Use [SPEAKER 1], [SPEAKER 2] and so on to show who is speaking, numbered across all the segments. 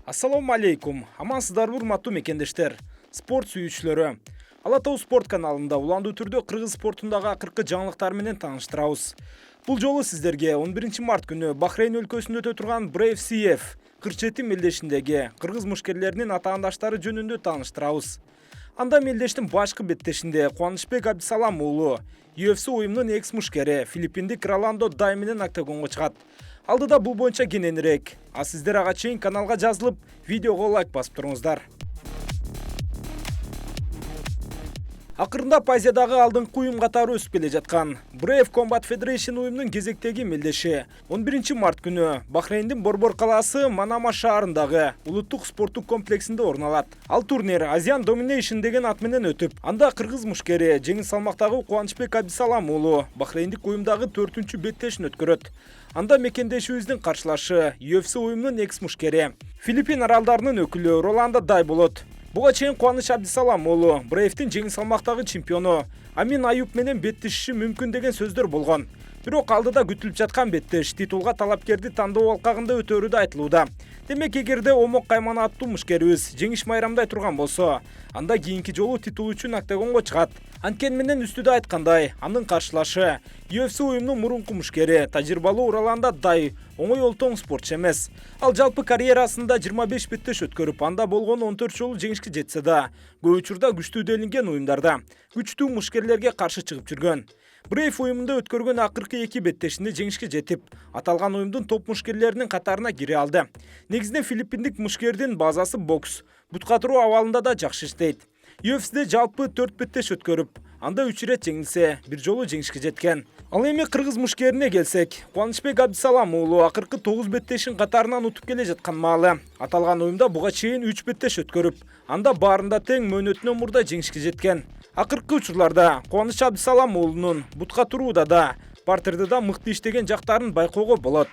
[SPEAKER 1] Ассаламу алейкум. Амансыздарбы урматтуу мекендештер, спорт сүйүүчүлөрү. Ала Тоо спорт каналында уландуу түрдө кыргыз спортундагы акыркы жаңылыктар менен тааныштырабыз. Бул жолу сиздерге 11 март күнү Бахрейн өлкөсүндө өтө турган Brave CF 47 мелдешиндеги кыргыз мушкерлеринин атаандаштары жөнүндө тааныштырабыз. Анда мелдештин башкы беттешинде Кубанычбек Абдисалам уулу UFC уюмунун экс-мушкери филиппиндик Роландо Дай менен октагонго чыгат. Алдыда бул боюнча кененирээк. А сиздер ага чейин каналга жазылып, видеого лайк басып туруңуздар. Акырында Азиядагы алдыңкы уюм катары өсүп келе жаткан Brave Combat Federation уюмунун кезектеги мелдеши 11 март күнү Бахрейндин Борбор калаасы Манама шаарындагы улуттук спорттук комплексинде орун алат. Ал турнир Asian Domination деген ат менен өтүп, анда кыргыз мушкери жеңил салмактагы Кубанычбек Абдисалам уулу Бахрейндик уюмдагы 4-чү беттешин өткөрөт. Анда мекендешибиздин каршылашы UFC уюмунун экс-мушкери Филиппин аралдарынын өкүлү Роландо Дай болот. Буга чейин Кубаныч Абдисалам уулу Браевдин жеңил салмактагы чемпиону Амин Аюп менен беттешиши мүмкүн деген сөздөр болгон. Бирок алдыда күтүлүп жаткан беттеш титулга талапкерди тандоо алкагында өтөрү да айтылууда. Демек, эгерде Омок Кайман аттуу мушкерибиз жеңиш майрамдай турган болсо, анда кийинки жолу титул үчүн октагонго чыгат. Анткени менен үстүдө айткандай, анын каршылашы UFC уюмунун мурунку мушкери тажрыйбалуу Роландо Дай оңой олтоң спортчу эмес. Ал жалпы карьерасында 25 беттеш өткөрүп, анда болгону 14 жолу жеңишке жетсе да, көп учурда күчтүү делинген уюмдарда күчтүү мушкерлерге каршы чыгып жүргөн. Brave уюмунда өткөргөн акыркы 2 беттешинде жеңишке жетип, аталган уюмдун топ мушкерлеринин катарына кире алды. Негизинен филиппиндик мушкердин базасы бокс, бут катыруу абалында да жакшы иштейт. UFC'де жалпы 4 беттеш өткөрүп, анда 3 ирет жеңилсе, бир жолу жеңишке жеткен. Ал эми кыргыз мушкерине келсек, Кубанычбек Абдисалам уулу акыркы 9 беттешин катарынан утуп келе жаткан маалы. Аталган уюмда буга чейин 3 беттеш өткөрүп, анда баарында тең мөөнөтүнөн мурда жеңишке жеткен. Акыркы учурларда Кубаныч Абдисалам уулунун бутка турууда да, партерде да мыкты иштеген жактарын байкоого болот.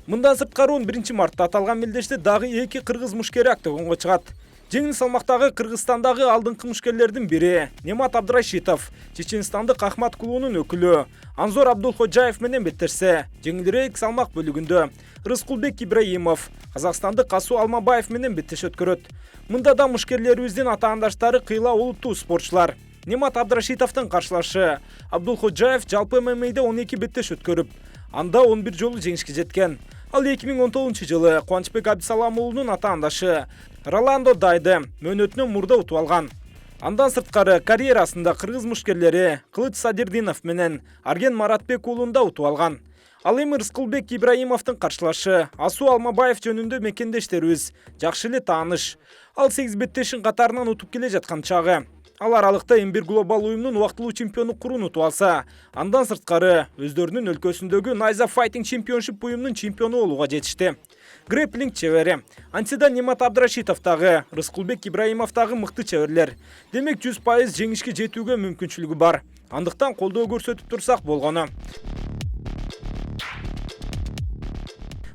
[SPEAKER 1] Мындан сырткары 11 мартта аталган мелдеште дагы 2 кыргыз мушкери октагонго чыгат. Жеңил салмактагы Кыргызстандагы алдыңкы мушкерлердин бири Немат Абдрашитов Чеченстандык Ахмат клубунун өкүлү Анзор Абдулходжаев менен беттешсе, жеңилирээк салмак бөлүгүндө Рыскулбек Ибраимов Казакстандык Касу Алмабаев менен беттеш өткөрөт. Мында да мушкерлерибиздин атаандаштары кыйла олуттуу спортчулар. Немат Абдрашитовдун каршылашы Абдулходжаев жалпы ММА'де 12 беттеш өткөрүп, анда 11 жолу жеңишке жеткен. Ал 2019-жылы Кубанычбек Абдисалам уулунун атаандашы Роландо Дайды мөөнөтүнөн мурда утуп алган. Андан сырткары карьерасында кыргыз мушкерлери Кылыч Садирдинов менен Арген Маратбек уулунда утуп алган. Ал эми Рыскулбек Ибраимовдун каршылашы Асу Алмабаев жөнүндө мекендештерибиз жакшы эле тааныш. Ал 8 беттешин катарынан утуп келе жаткан чагы. Ал аралыкта Эмбир глобал уюмунун убактылуу чемпиону курун утуп алса, андан сырткары өздөрүнүн өлкөсүндөгү Найза Fighting Championship уюмунун чемпиону болууга жетишти. Грэпплинг чебери. Антида Немат Абдрашитовдагы, Рыскулбек Ибраимовдагы мыкты чеберлер. Демек 100% жеңишке жетүүгө мүмкүнчүлүгү бар. Андыктан колдоо көрсөтүп турсак болгону.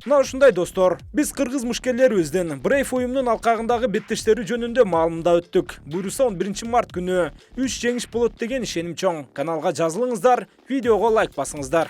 [SPEAKER 1] Мына ушундай достор, биз кыргыз мушкерлерибиздин Brave уюмунун алкагындагы беттештери жөнүндө маалымда өттүк. Буйруса 11 март күнү 3 жеңиш болот деген ишеним чоң. Каналга жазылыңыздар, видеого лайк басыңыздар.